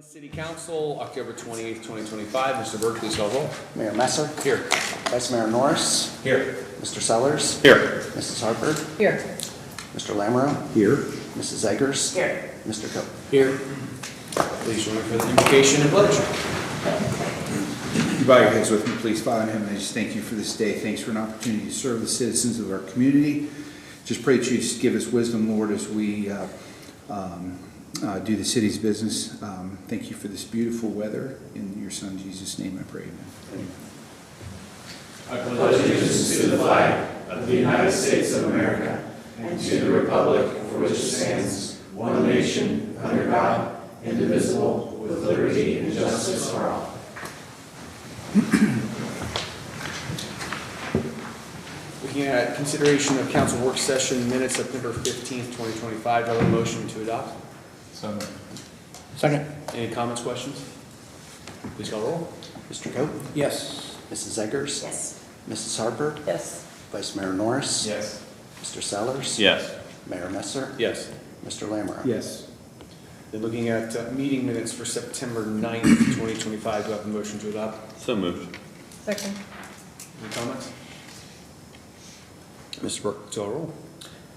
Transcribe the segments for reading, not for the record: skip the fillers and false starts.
City Council, October 28th, 2025. Mr. Burke, please call roll. Mayor Messer. Here. Vice Mayor Norris. Here. Mr. Sellers. Here. Mrs. Harper. Here. Mr. Lamoureux. Here. Mrs. Eggers. Here. Mr. Cope. Here. Please join me for the invocation and pledge. You bow your heads with me, please. Father in heaven, I just thank you for this day. Thanks for an opportunity to serve the citizens of our community. Just pray that you just give us wisdom, Lord, as we do the city's business. Thank you for this beautiful weather. In your Son, Jesus' name, I pray. Amen. I pledge allegiance to the flag of the United States of America and to the republic for which it stands, one nation, under God, indivisible, with liberty and justice for all. Looking at consideration of council work session minutes, September 15th, 2025. Do I have a motion to adopt? So moved. Second. Any comments, questions? Please call roll. Mr. Cope. Yes. Mrs. Eggers. Yes. Mrs. Harper. Yes. Vice Mayor Norris. Yes. Mr. Sellers. Yes. Mayor Messer. Yes. Mr. Lamoureux. Yes. Then looking at meeting minutes for September 9th, 2025. Do I have a motion to adopt? So moved. Second. Any comments? Mr. Burke, please call roll.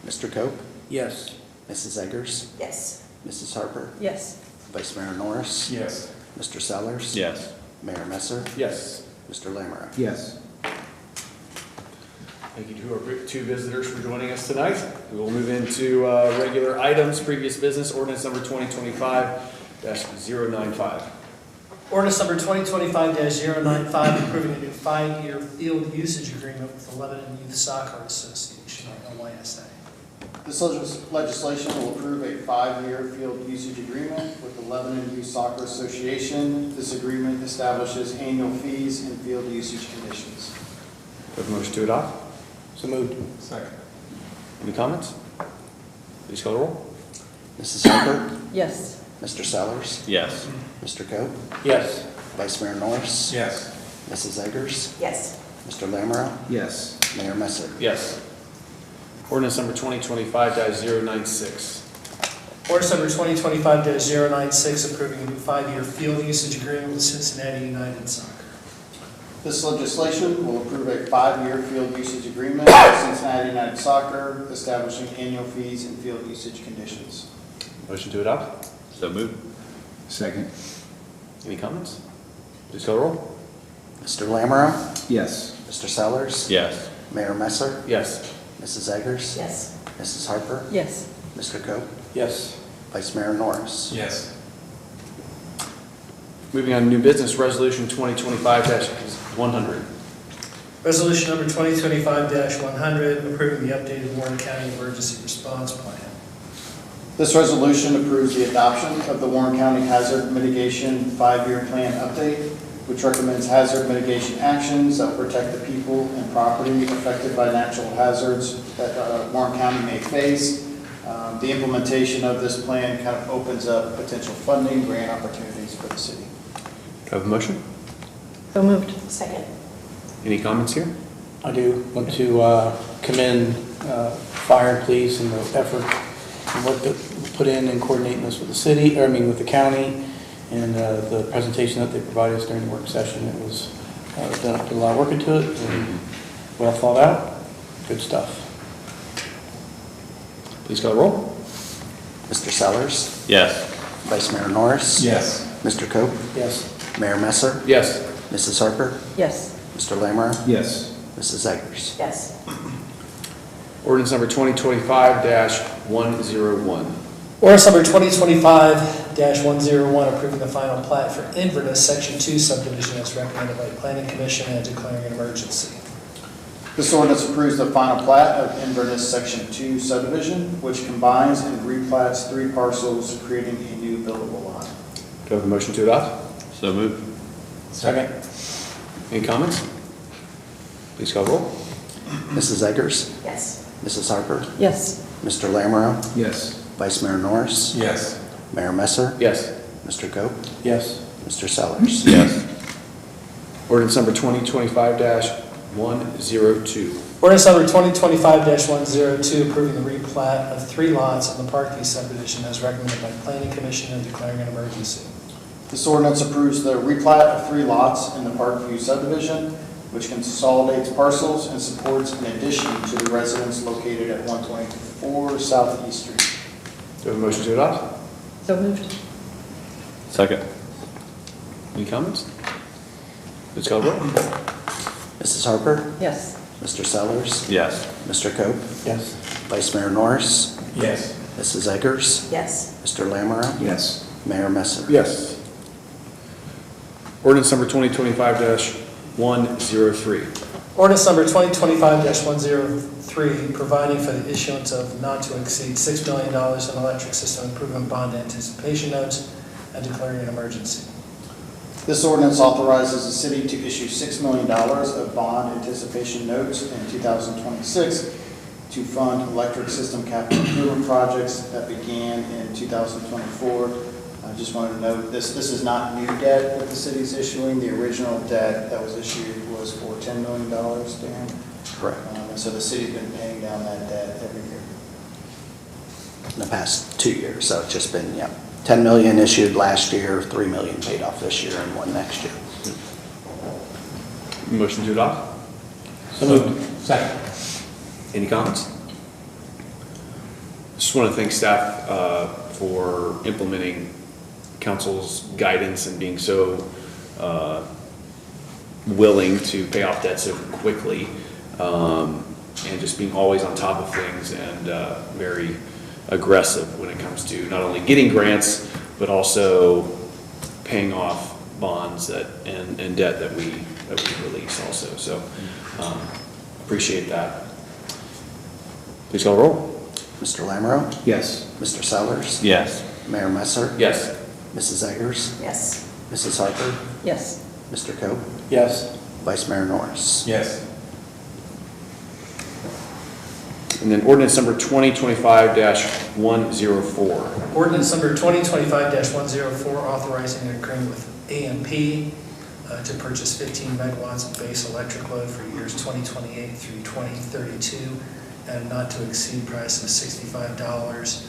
Mr. Cope. Yes. Mrs. Eggers. Yes. Mrs. Harper. Yes. Vice Mayor Norris. Yes. Mr. Sellers. Yes. Mayor Messer. Yes. Mr. Lamoureux. Yes. Thank you to our two visitors for joining us tonight. We will move into regular items, previous business, ordinance number 2025-095. Ordinance number 2025-095, approving a new 5-year field usage agreement with the Lebanon Youth Soccer Association, or LYSA. This legislation will approve a 5-year field usage agreement with the Lebanon Youth Soccer Association. This agreement establishes annual fees and field usage conditions. Do I have a motion to adopt? So moved. Second. Any comments? Please call the roll. Mrs. Harper. Yes. Mr. Sellers. Yes. Mr. Cope. Yes. Vice Mayor Norris. Yes. Mrs. Eggers. Yes. Mr. Lamoureux. Yes. Mayor Messer. Yes. Ordinance number 2025-096. Ordinance number 2025-096, approving a new 5-year field usage agreement with Cincinnati United Soccer. This legislation will approve a 5-year field usage agreement with Cincinnati United Soccer, establishing annual fees and field usage conditions. Motion to adopt? So moved. Second. Any comments? Please call the roll. Mr. Lamoureux. Yes. Mr. Sellers. Yes. Mayor Messer. Yes. Mrs. Eggers. Yes. Mrs. Harper. Yes. Mr. Cope. Yes. Vice Mayor Norris. Yes. Moving on to new business, resolution 2025-100. Resolution number 2025-100, approving the updated Warren County Emergency Response Plan. This resolution approves the adoption of the Warren County Hazard Mitigation 5-year Plan Update, which recommends hazard mitigation actions that will protect the people and property affected by natural hazards that Warren County may face. The implementation of this plan kind of opens up potential funding, grant opportunities for the city. Do I have a motion? So moved. Second. Any comments here? I do want to commend fire and police and the effort and work that was put in coordinating this with the city, with the county, and the presentation that they provided us during the work session. It was done, put a lot of work into it, and well thought out. Good stuff. Please call the roll. Mr. Sellers. Yes. Vice Mayor Norris. Yes. Mr. Cope. Yes. Mayor Messer. Yes. Mrs. Harper. Yes. Mr. Lamoureux. Yes. Mrs. Eggers. Yes. Ordinance number 2025-101. Ordinance number 2025-101, approving the final plat for Inverness Section 2 subdivision as recommended by the Planning Commission and declaring an emergency. This ordinance approves the final plat of Inverness Section 2 subdivision, which combines and replats 3 parcels, creating a new buildable lot. Do I have a motion to adopt? So moved. Second. Any comments? Please call the roll. Mrs. Eggers. Yes. Mrs. Harper. Yes. Mr. Lamoureux. Yes. Vice Mayor Norris. Yes. Mayor Messer. Yes. Mr. Cope. Yes. Mr. Sellers. Yes. Ordinance number 2025-102. Ordinance number 2025-102, approving the replat of 3 lots in the Parkview subdivision as recommended by the Planning Commission and declaring an emergency. This ordinance approves the replat of 3 lots in the Parkview subdivision, which consolidates parcels and supports an addition to the residence located at 124 Southeast Street. Do we have a motion to adopt? So moved. Second. Any comments? Please call the roll. Mrs. Harper? Yes. Mr. Sellers? Yes. Mr. Cope? Yes. Vice Mayor Norris? Yes. Mrs. Eggers? Yes. Mr. Lamoureux? Yes. Mayor Messer? Yes. Ordinance number 2025-103. Ordinance number 2025-103, providing for the issuance of not to exceed $6 million in electric system improvement bond anticipation notes and declaring an emergency. This ordinance authorizes the city to issue $6 million of bond anticipation notes in 2026 to fund electric system capital improvement projects that began in 2024. I just wanted to note, this is not new debt that the city's issuing. The original debt that was issued was for $10 million, Dan. Correct. And so the city's been paying down that debt every year. In the past 2 years, so it's just been, 10 million issued last year, 3 million paid off this year, and 1 next year. Motion to adopt? So moved. Second. Any comments? Just want to thank staff for implementing council's guidance and being so willing to pay off debt so quickly, and just being always on top of things and very aggressive when it comes to not only getting grants, but also paying off bonds and debt that we release also. So appreciate that. Please call the roll. Mr. Lamoureux? Yes. Mr. Sellers? Yes. Mayor Messer? Yes. Mrs. Eggers? Yes. Mrs. Harper? Yes. Mr. Cope? Yes. Vice Mayor Norris? Yes. And then ordinance number 2025-104. Ordinance number 2025-104, authorizing an agreement with AMP to purchase 15 megawatts of base electric load for years 2028 through 2032 at a not to exceed price of $65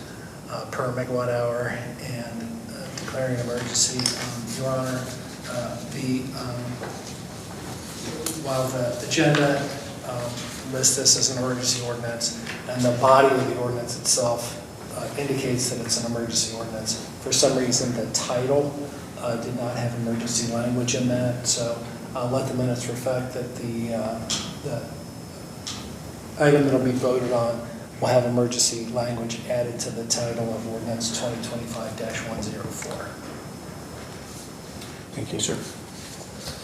per megawatt hour, and declaring an emergency. Your Honor, while the agenda lists this as an emergency ordinance, and the body of the ordinance itself indicates that it's an emergency ordinance, for some reason the title did not have emergency language in that, so I'll let the minutes reflect that the item that will be voted on will have emergency language added to the title of ordinance 2025-104. Thank you, sir.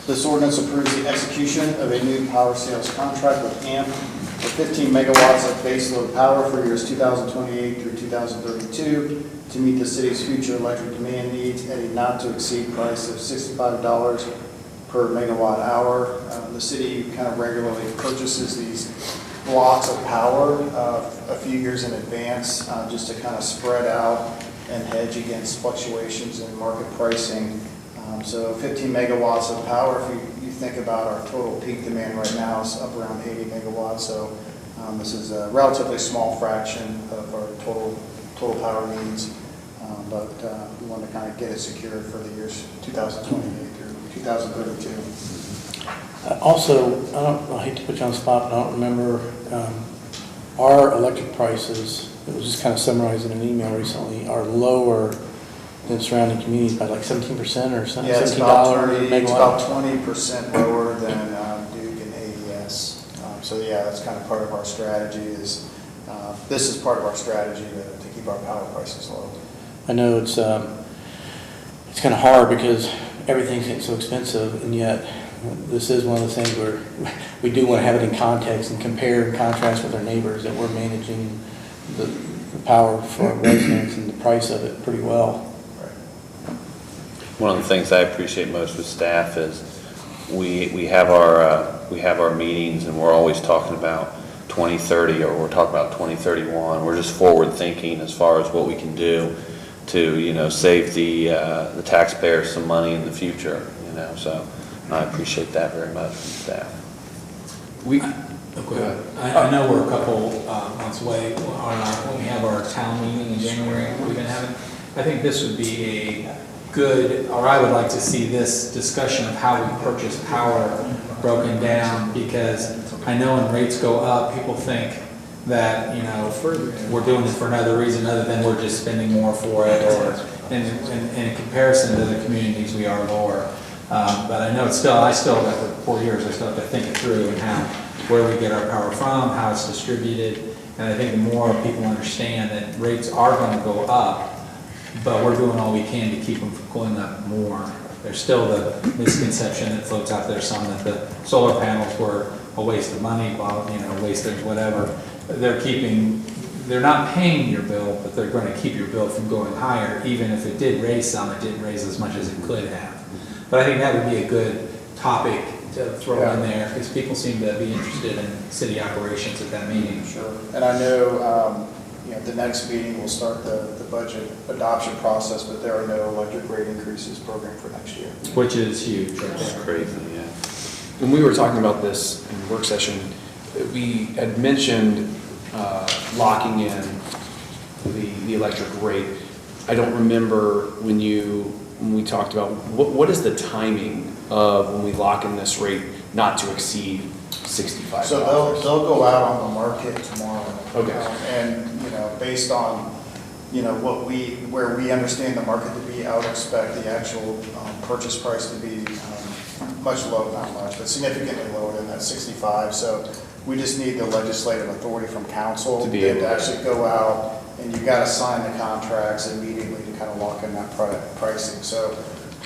This ordinance approves the execution of a new power sales contract with AMP for 15 megawatts of baseload power for years 2028 through 2032 to meet the city's future electric demand needs at a not to exceed price of $65 per megawatt hour. The city kind of regularly purchases these blocks of power a few years in advance just to kind of spread out and hedge against fluctuations in market pricing. So 15 megawatts of power, if you think about our total peak demand right now, is up around 80 megawatts. So this is a relatively small fraction of our total power needs, but we want to kind of get it secured for the years 2028 through 2032. Also, I hate to put you on the spot, but I don't remember our electric prices. It was just kind of summarized in an email recently, are lower than surrounding communities by like 17% or something. Yeah, it's $17 about 20% lower than Duke and AES. So yeah, that's kind of part of our strategy. This is part of our strategy to keep our power prices low. I know it's kind of hard because everything's getting so expensive, and yet this is one of the things where we do want to have it in context and compare and contrast with our neighbors, that we're managing the power for our residents and the price of it pretty well. One of the things I appreciate most with staff is we have our meetings, and we're always talking about 2030, or we're talking about 2031. We're just forward thinking as far as what we can do to save the taxpayers some money in the future. So I appreciate that very much from staff. Go ahead. I know we're a couple months away when we have our town meeting in January we've been having. I think this would be good, or I would like to see this discussion of how we purchase power broken down, because I know when rates go up, people think that, you know, we're doing this for another reason other than we're just spending more for it, or in comparison to the communities, we are lower. But I know it's still, after 4 years, I still have to think it through and where we get our power from, how it's distributed. And I think the more people understand that rates are going to go up, but we're doing all we can to keep them from going up more. There's still the misconception that floats out there, some that the solar panels were a waste of money, waste of whatever. They're not paying your bill, but they're going to keep your bill from going higher. Even if it did raise some, it didn't raise as much as it could have. But I think that would be a good topic to throw in there, because people seem to be interested in city operations at that meeting. Sure. And I know, the next meeting will start the budget adoption process, but there are no electric rate increases programmed for next year. Which is huge right That's there. crazy, yeah. When we were talking about this in the work session, we had mentioned locking in the electric rate. I don't remember when we talked about, what is the timing of when we lock in this rate not to exceed $65? So they'll go out on the market tomorrow. Okay. And, based on, where we understand the market to be, I would expect the actual purchase price to be much lower, not much, but significantly lower than that 65. So we just need the legislative authority from council To be able to to- actually go out, and you've got to sign the contracts immediately to kind of lock in that pricing. So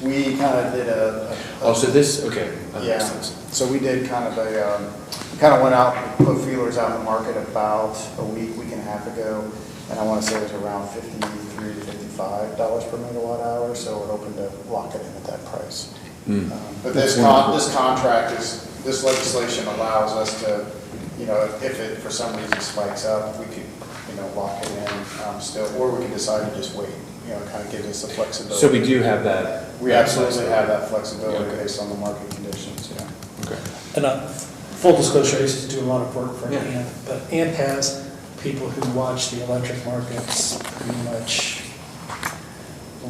we kind of did okay, that yeah, makes sense. so we did kind of we kind of went out and put feelers out in the market about a week and a half ago, and I want to say it was around $53 to $55 per megawatt hour, so we're hoping to lock it in at that price. But this contract this legislation allows us to, if it for some reason spikes up, we could, lock it in still, or we can decide to just wait. It kind of gives us the flexibility. So we do have that. We absolutely have that flexibility based on the market conditions, yeah. Okay. And full disclosure, I used to do a lot of work for Yeah. AMP, but AMP has people who watch the electric markets pretty much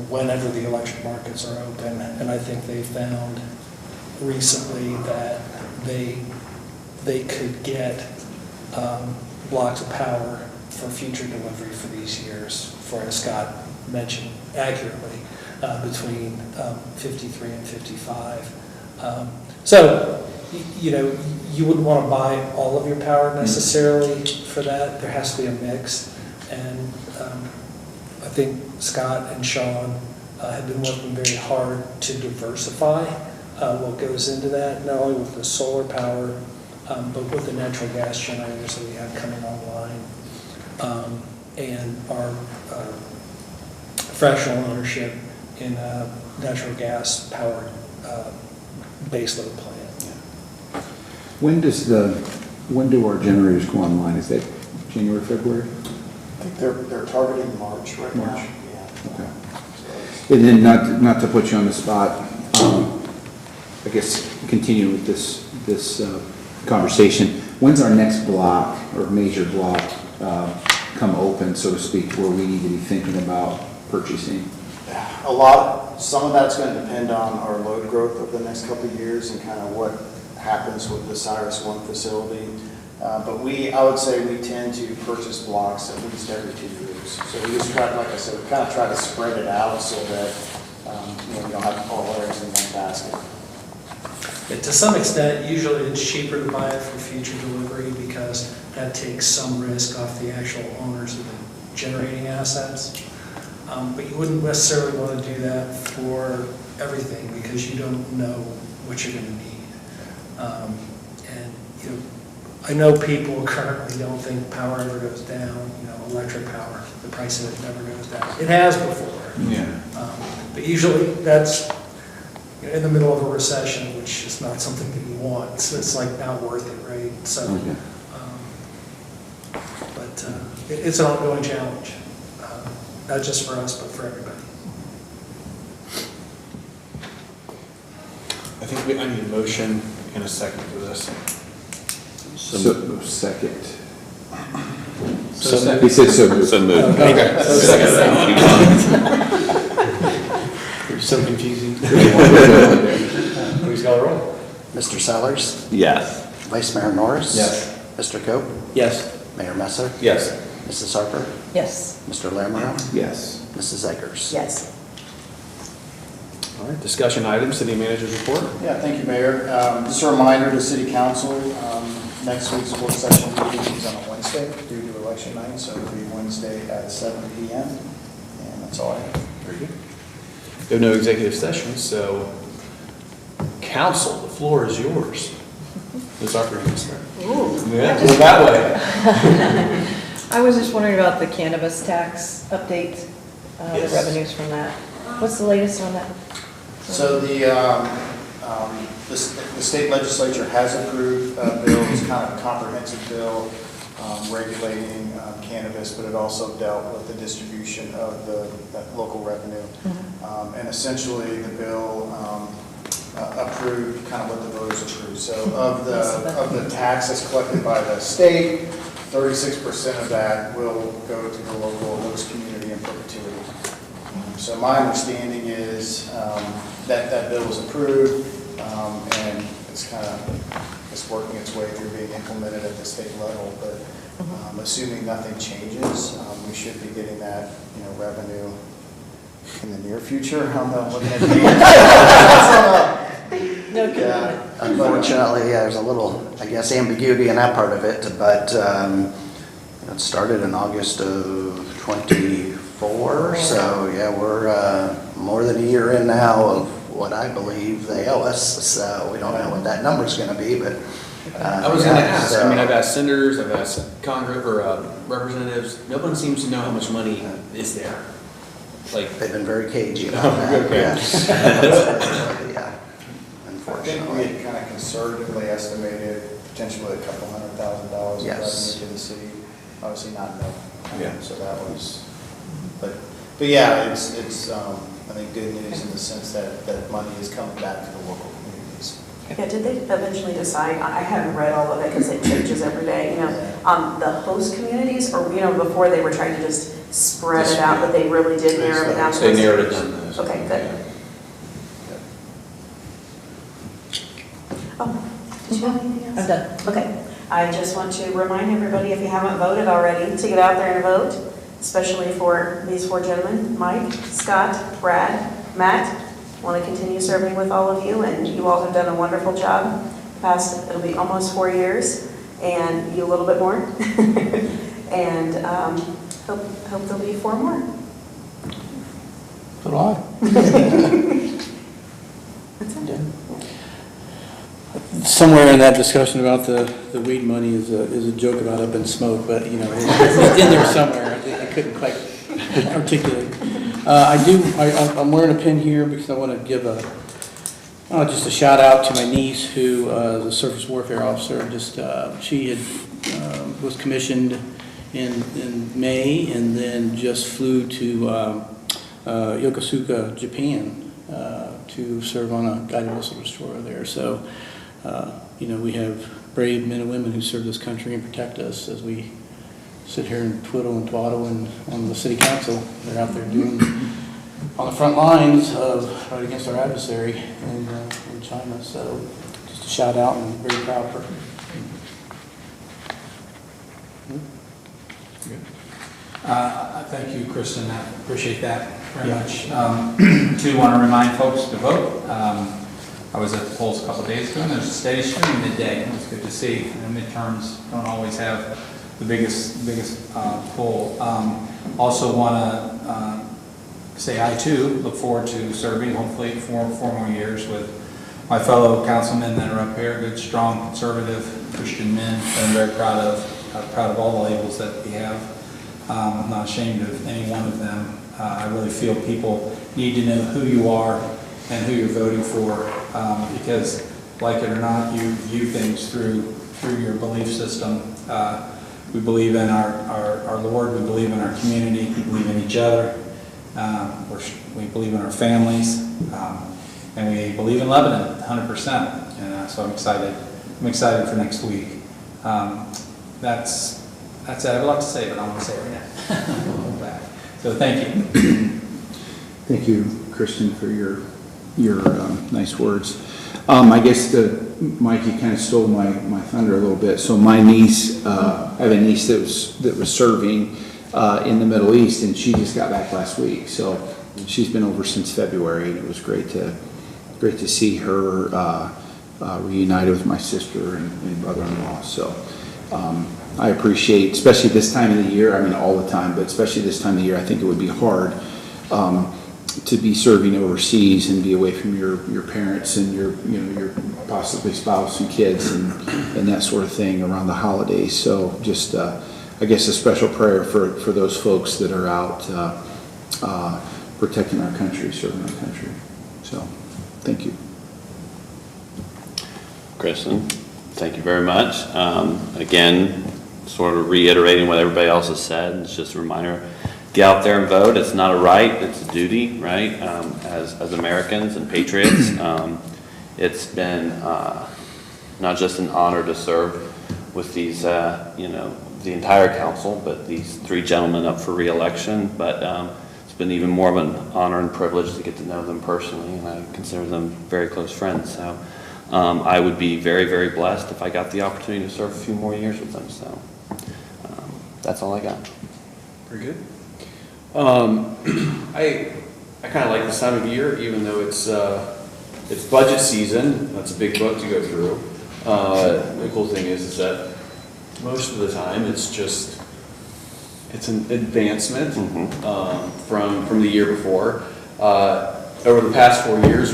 whenever the electric markets are open, and I think they found recently that they could get blocks of power for future delivery for these years, for, as Scott mentioned accurately, between 53 and 55. So, you wouldn't want to buy all of your power necessarily for that. There has to be a mix. And I think Scott and Sean have been working very hard to diversify what goes into that, not only with the solar power, but with the natural gas generators that we have coming online, and our fractional ownership in a natural gas powered baseload plant. When do our generators go online? Is that January, February? I think they're targeting March right now. March. Yeah. Okay. And then not to put you on the spot, I guess continue with this conversation. When's our next block or major block come open, so to speak, where we need to be thinking about purchasing? Some of that's going to depend on our load growth over the next couple of years and kind of what happens with the Cyrus 1 facility. But I would say we tend to purchase blocks at least every 2 years. So we just try, like I said, we kind of try to spread it out so that we don't have all our eggs in one basket. To some extent, usually it's cheaper to buy it for future delivery because that takes some risk off the actual owners of the generating assets. But you wouldn't necessarily want to do that for everything because you don't know what you're going to need. I know people currently don't think power ever goes down, electric power, the price of it never goes down. It has before. Yeah. But usually that's in the middle of a recession, which is not something that you want. So it's like not worth it, right? So, Okay. but it's an ongoing challenge, not just for us, but for everybody. I think I need a motion and a second for this. So, second. So He said so moved. So moved. Okay. Okay. So confusing. Please call the roll. Mr. Sellers, Yes. Vice Mayor Norris. Yes. Mr. Cope, Yes. Mayor Messer, Yes. Mrs. Harper, Yes. Mr. Lammerow, Yes. Mrs. Eggers. Yes. All right, discussion items, city manager's report. Yeah, thank you, Mayor. Just a reminder to City Council, next week's work session meeting is on a Wednesday due to election night, so it'll be Wednesday at 7 p.m. And that's all I have. Very good. We have no executive session, so council, the floor is yours. Ms. Harper, you can start. Ooh. Yeah, go that way. I was just wondering about the cannabis tax update, the Yes. revenues from that. What's the latest on that? So the state legislature has approved a bill, it's kind of a comprehensive bill regulating cannabis, but it also dealt with the distribution of that local revenue. And essentially, the bill approved kind of what the voters approved. So of the tax that's collected by the state, 36% of that will go to the local host community in perpetuity. So my understanding is that bill was approved, and it's kind of, it's working its way through being implemented at the state level, but assuming nothing changes, we should be getting that, revenue in the near future. I'm not looking at No Yeah. kidding. Unfortunately, there's a little, I guess, ambiguity in that part of it, but it started in August of '24, so yeah, we're more than a year in now of what I believe they owe us, so we don't know what that number's gonna be, but. I was gonna yeah, ask, so- I mean, I've asked senators, I've asked Congress, or representatives, no one seems to know how much money is there. Like, They've been very cagey about that, Okay. yes. Yeah, I think we unfortunately. had kind of conservatively estimated potentially $200,000 of Yes. revenue to the city, obviously not enough. Yeah. So that was, but yeah, it's, I think good news in the sense that money is coming back to the local communities. Yeah, did they eventually decide, I haven't read all of it because it changes every day, the host communities, or, before they were trying to just spread it out, but they really did narrow it down? to they those- narrowed it down to those. Okay, good. Oh, did you have anything else? I'm done. Okay, I just want to remind everybody, if you haven't voted already, to get out there and vote, especially for these four gentlemen, Mike, Scott, Brad, Matt. Want to continue serving with all of you, and you all have done a wonderful job. It'll be almost 4 years, and you a little bit more. And hope there'll be 4 more. So do I. That's it. Yeah. Somewhere in that discussion about the weed money is a joke about up in smoke, but, it's in there somewhere. I couldn't quite articulate. I'm wearing a pin here because I want to give just a shout out to my niece who is a surface warfare officer. She was commissioned in May and then just flew to Yokosuka, Japan to serve on a guided missile destroyer there. So, we have brave men and women who serve this country and protect us as we sit here and twiddle and twaddle and on the city council. They're out there doing on the front lines of right against our adversary in China. So just a shout out and very proud for her. Thank you, Kristen. I appreciate that very much. Do want to remind folks to vote. I was at the polls a couple of days ago, and there's a steady stream midday. It was good to see. And midterms don't always have the biggest pull. Also want to say I too look forward to serving, hopefully, four more years with my fellow councilmen that are up here. Good, strong, conservative Christian men that I'm very proud of all the labels that we have. I'm not ashamed of any one of them. I really feel people need to know who you are and who you're voting for, because, like it or not, you view things through your belief system. We believe in our Lord, we believe in our community, we believe in each other, we believe in our families, and we believe in Lebanon 100%. And so I'm excited for next week. That's it. I have a lot to say, but I don't want to say it right now. So thank you. Thank you. Kristen, for your nice words. I guess Mike, you kind of stole my thunder a little bit. So my niece, I have a niece that was serving in the Middle East, and she just got back last week. So she's been over since February, and it was great to see her reunited with my sister and brother-in-law. So I appreciate, especially this time of the year, I mean all the time, but especially this time of the year, I think it would be hard to be serving overseas and be away from your parents and your possibly spouse and kids and that sort of thing around the holidays. So just I guess a special prayer for those folks that are out protecting our country, serving our country. So thank you. Kristen, thank you very much. Again, sort of reiterating what everybody else has said, it's just a reminder, get out there and vote. It's not a right, it's a duty, right? As Americans and patriots, it's been not just an honor to serve with these, the entire council, but these three gentlemen up for re-election, but it's been even more of an honor and privilege to get to know them personally, and I consider them very close friends. So I would be very, very blessed if I got the opportunity to serve a few more years with them. So that's all I got. Very good. I kind of like this time of year, even though it's budget season. That's a big book to go through. The cool thing is that most of the time it's an advancement from the year before. Over the past 4 years,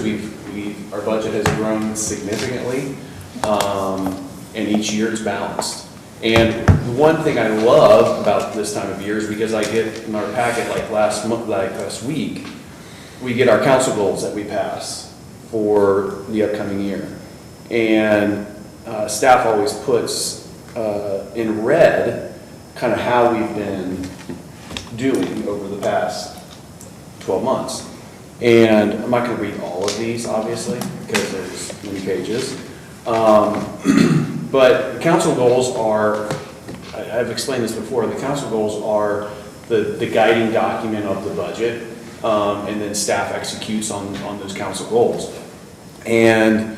our budget has grown significantly, and each year it's balanced. And the one thing I love about this time of year is because I get in our packet last week, we get our council goals that we pass for the upcoming year. And staff always puts in red kind of how we've been doing over the past 12 months. And I'm not going to read all of these, obviously, because there's many pages. But the council goals are, I've explained this before, the council goals are the guiding document of the budget, and then staff executes on those council goals. And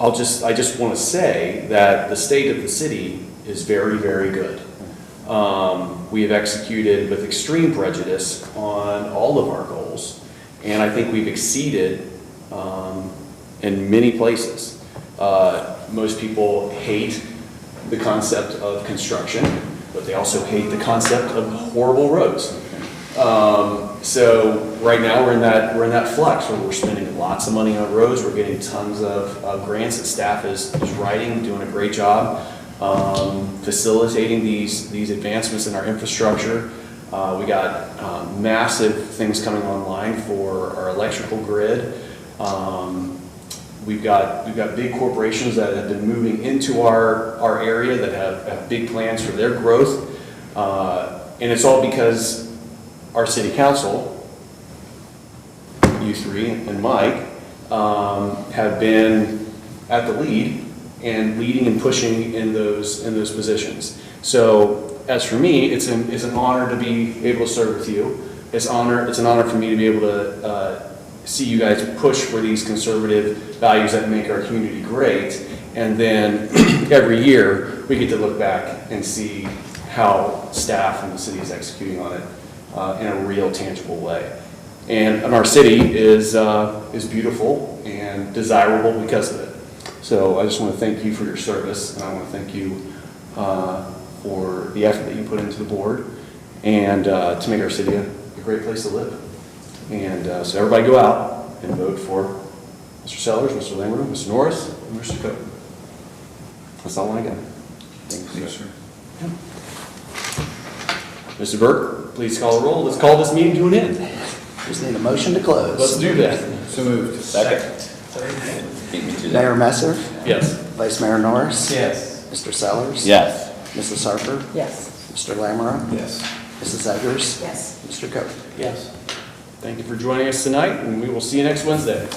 I just want to say that the state of the city is very, very good. We have executed with extreme prejudice on all of our goals. And I think we've exceeded in many places. Most people hate the concept of construction, but they also hate the concept of horrible roads. So right now we're in that flux where we're spending lots of money on roads. We're getting tons of grants that staff is writing, doing a great job facilitating these advancements in our infrastructure. We got massive things coming online for our electrical grid. We've got big corporations that have been moving into our area that have big plans for their growth. And it's all because our city council, you three and Mike, have been at the lead and leading and pushing in those positions. So as for me, it's an honor to be able to serve with you. It's an honor for me to be able to see you guys push for these conservative values that make our community great. And then every year we get to look back and see how staff and the city is executing on it in a real tangible way. And our city is beautiful and desirable because of it. So I just want to thank you for your service, and I want to thank you for the effort that you put into the board and to make our city a great place to live. And so everybody go out and vote for Mr. Sellers, Mr. Lamoureux, Mr. Norris, and Mr. Cook. That's all I got. Thanks, sir. Yeah. Mr. Burke, please call the roll. Let's call this meeting to an end. Just need a motion to close. Let's do that. So moved. Second. Mayor Messer, Yes. Vice Mayor Norris, Yes. Mr. Sellers. Yes. Mrs. Harper, Yes. Mr. Lamoureux, Yes. Mrs. Eggers, Yes. Mr. Coe. Yes. Thank you for joining us tonight, and we will see you next Wednesday.